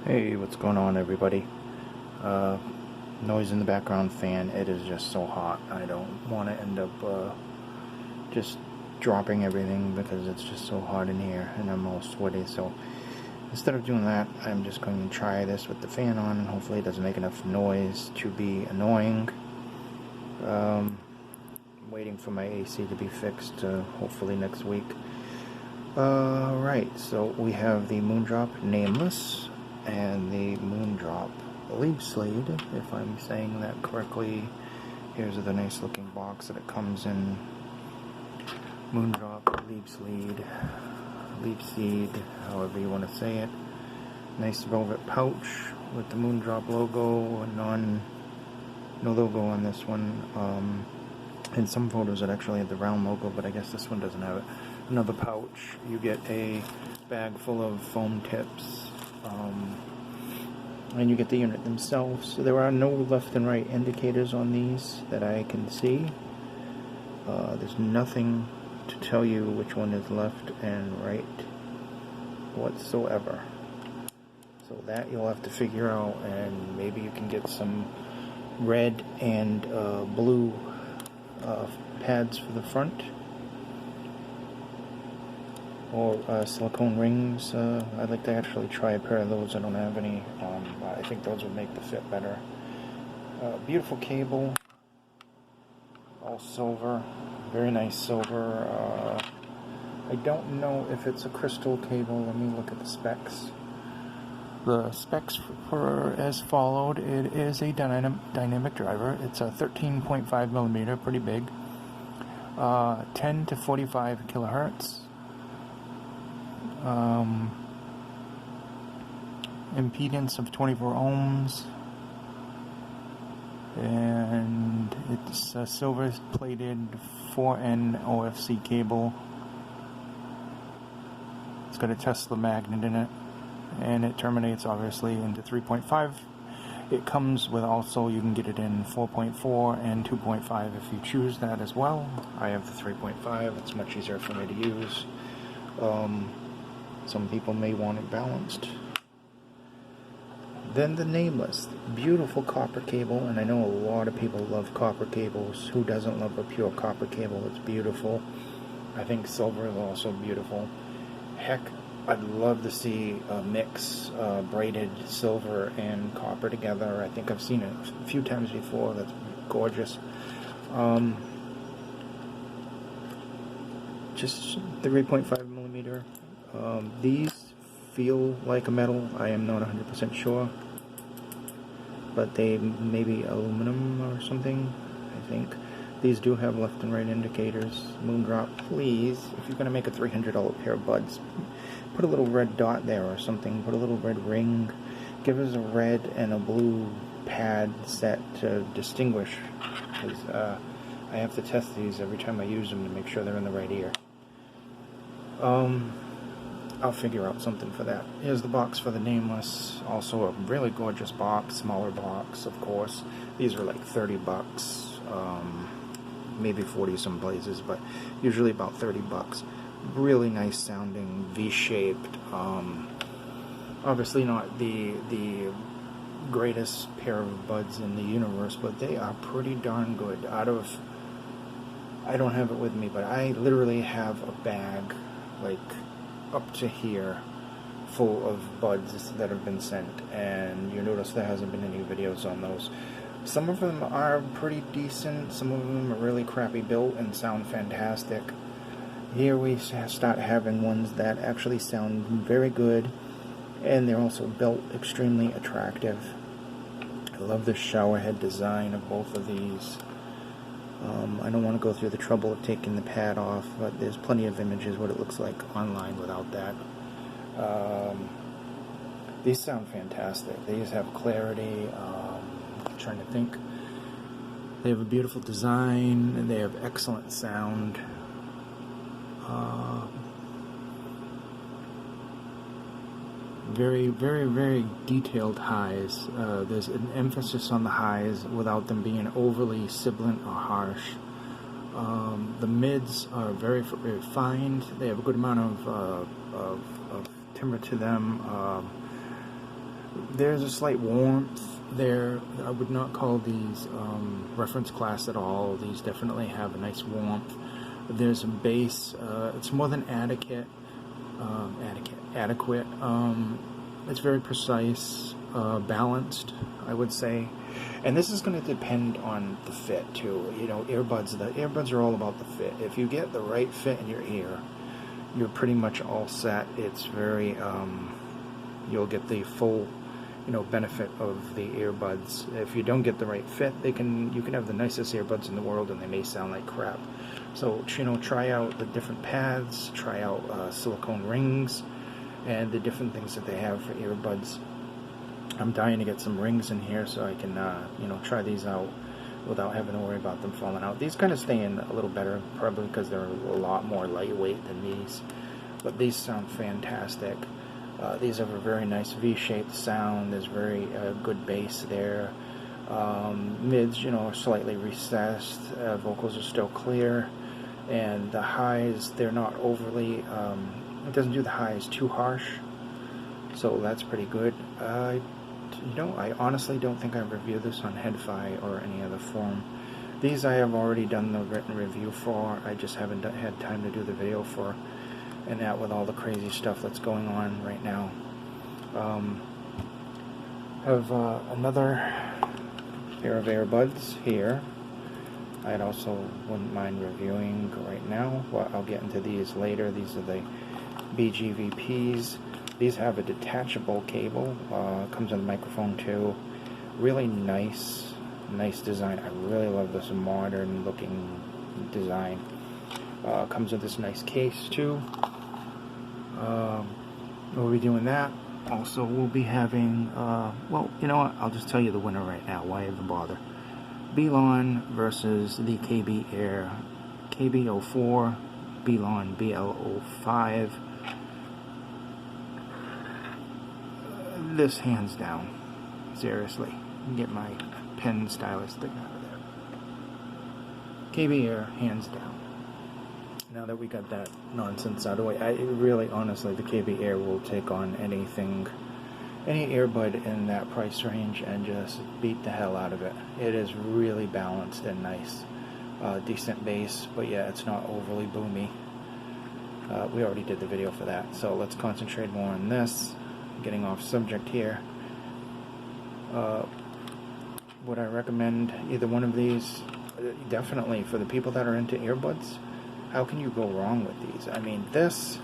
Hey, what's going on, everybody? Noise in the background fan. It is just so hot. I don't want to end up just dropping everything because it's just so hot in here and I'm all sweaty. So instead of doing that, I'm just going to try this with the fan on and hopefully it doesn't make enough noise to be annoying. Waiting for my AC to be fixed, hopefully next week. Right, so we have the MoonDrop Nameless and the MoonDrop Liebesleid, if I'm saying that correctly. Here's the nice looking box that it comes in. MoonDrop Liebesleid, however you want to say it. Nice velvet pouch with the MoonDrop logo. No logo on this one. In some photos it actually had the round logo, but I guess this one doesn't have it. Another pouch. You get a bag full of foam tips. And you get the unit themselves. So there are no left and right indicators on these that I can see. There's nothing to tell you which one is left and right whatsoever. So that you'll have to figure out, and maybe you can get some red and blue pads for the front, or silicone rings. I'd like to actually try a pair of those. I don't have any. I think those would make the fit better. Beautiful cable, all silver, very nice silver. I don't know if it's a crystal cable. Let me look at the specs. The specs for as followed. It is a dynamic driver. It's a 13.5 millimeter, pretty big. 10 to 45 kilohertz. Impedance of 24 ohms, and it's a silver plated 4N OFC cable. It's got a Tesla magnet in it, and it terminates obviously into 3.5. It comes with also, you can get it in 4.4 and 2.5 if you choose that as well. I have the 3.5. It's much easier for me to use. Some people may want it balanced. Then the Nameless, beautiful copper cable, and I know a lot of people love copper cables. Who doesn't love a pure copper cable? It's beautiful. I think silver is also beautiful. Heck, I'd love to see a mix, braided silver and copper together. I think I've seen it a few times before. That's gorgeous. Just 3.5 millimeter. These feel like a metal. I am not 100% sure, but they may be aluminum or something, I think. These do have left and right indicators. MoonDrop, please, if you're going to make a $300 pair of buds, put a little red dot there or something. Put a little red ring. Give us a red and a blue pad set to distinguish, because I have to test these every time I use them to make sure they're in the right ear. I'll figure out something for that. Here's the box for the Nameless. Also a really gorgeous box, smaller box, of course. These are like 30 bucks, maybe 40 some places, but usually about 30 bucks. Really nice sounding, V-shaped. Obviously not the greatest pair of buds in the universe, but they are pretty darn good. I don't have it with me, but I literally have a bag, like, up to here, full of buds that have been sent, and you notice there hasn't been any videos on those. Some of them are pretty decent, some of them are really crappy built and sound fantastic. Here we start having ones that actually sound very good, and they're also built extremely attractive. I love the shower head design of both of these. I don't want to go through the trouble of taking the pad off, but there's plenty of images what it looks like online without that. These sound fantastic. These have clarity. I'm trying to think. They have a beautiful design, and they have excellent sound. Very, very, very detailed highs. There's an emphasis on the highs without them being overly sibilant or harsh. The mids are very refined. They have a good amount of timbre to them. There's a slight warmth there. I would not call these reference class at all. These definitely have a nice warmth. There's a bass. It's more than adequate. It's very precise, balanced, I would say. And this is going to depend on the fit too. You know, earbuds. The earbuds are all about the fit. If you get the right fit in your ear, you're pretty much all set. It's very. You'll get the full, benefit of the earbuds. If you don't get the right fit, you can have the nicest earbuds in the world, and they may sound like crap. So, try out the different paths. Try out silicone rings, and the different things that they have for earbuds. I'm dying to get some rings in here so I can, try these out without having to worry about them falling out. These kind of stay in a little better, probably because they're a lot more lightweight than these. But these sound fantastic. These have a very nice V-shaped sound. There's very good bass there. Mids, are slightly recessed. Vocals are still clear. And the highs, they're not overly, it doesn't do the highs too harsh. So that's pretty good. I honestly don't think I've reviewed this on HeadFi or any other forum. These I have already done the written review for. I just haven't had time to do the video for. And that with all the crazy stuff that's going on right now. Have another pair of earbuds here. I also wouldn't mind reviewing right now. Well, I'll get into these later. These are the BGVPs. These have a detachable cable. Comes with a microphone too. Really nice design. I really love this modern looking design. Comes with this nice case too. We'll be doing that. Also, we'll be having, well, you know what? I'll just tell you the winner right now. Why even bother? Belon versus the KB Air. KB04, Belon BL05. This hands down. Seriously. Get my pen stylus thing out of there. KB Air, hands down. Now that we got that nonsense out of the way, I really, honestly, the KB Air will take on any earbud in that price range and just beat the hell out of it. It is really balanced and nice. Decent bass, but yeah, it's not overly boomy. We already did the video for that, so let's concentrate more on this. Getting off subject here. Would I recommend either one of these? Definitely for the people that are into earbuds. How can you go wrong with these? I mean, this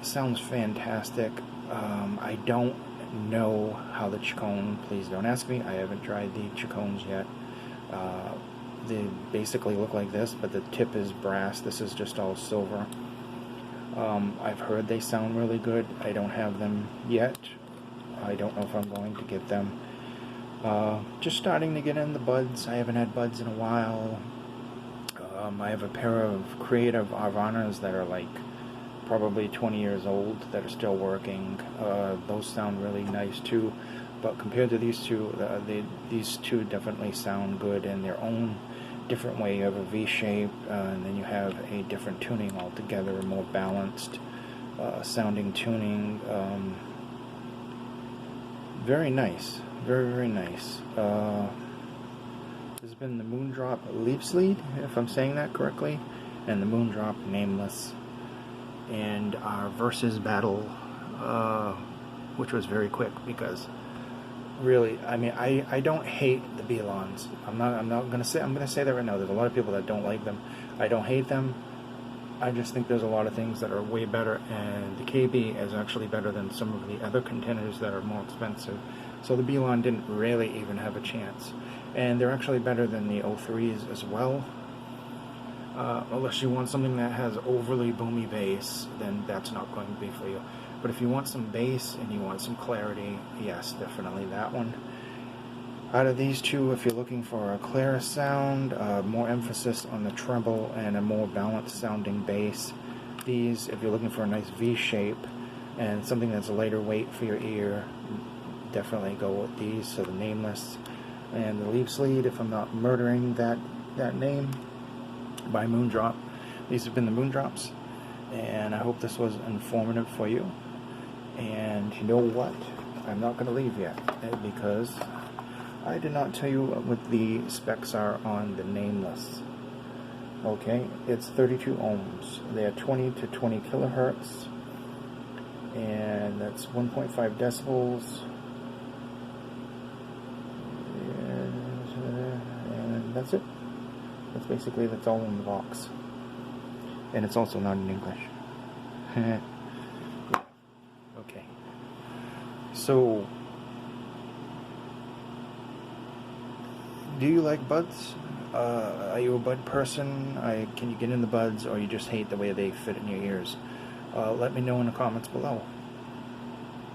sounds fantastic. I don't know how the Chacon, please don't ask me. I haven't tried the Chacons yet. They basically look like this, but the tip is brass. This is just all silver. I've heard they sound really good. I don't have them yet. I don't know if I'm going to get them. Just starting to get in the buds. I haven't had buds in a while. I have a pair of Creative Arvanas that are like probably 20 years old that are still working. Those sound really nice too. But compared to these two, these two definitely sound good in their own different way. You have a V shape, and then you have a different tuning altogether, a more balanced sounding tuning. Very nice. Very, very nice. This has been the MoonDrop Liebesleid, if I'm saying that correctly, and the MoonDrop Nameless, and our versus battle, which was very quick because really, I mean, I don't hate the Belons. I'm gonna say that right now. There's a lot of people that don't like them. I don't hate them. I just think there's a lot of things that are way better, and the KB is actually better than some of the other contenders that are more expensive. So the Belon didn't really even have a chance. And they're actually better than the 03s as well. Unless you want something that has overly boomy bass, then that's not going to be for you. But if you want some bass and you want some clarity, yes, definitely that one. Out of these two, if you're looking for a clearer sound, more emphasis on the treble, and a more balanced sounding bass, these, if you're looking for a nice V shape and something that's lighter weight for your ear, definitely go with these. So the Nameless and the Liebesleid, if I'm not murdering that name, by MoonDrop. These have been the MoonDrops, and I hope this was informative for you. And you know what? I'm not going to leave yet because I did not tell you what the specs are on the Nameless. Okay, it's 32 ohms. They are 20 to 20 kilohertz, and that's 1.5 decibels. And that's it. That's all in the box. And it's also not in English. Okay. So, do you like buds? Are you a bud person? Can you get in the buds, or you just hate the way they fit in your ears? Let me know in the comments below.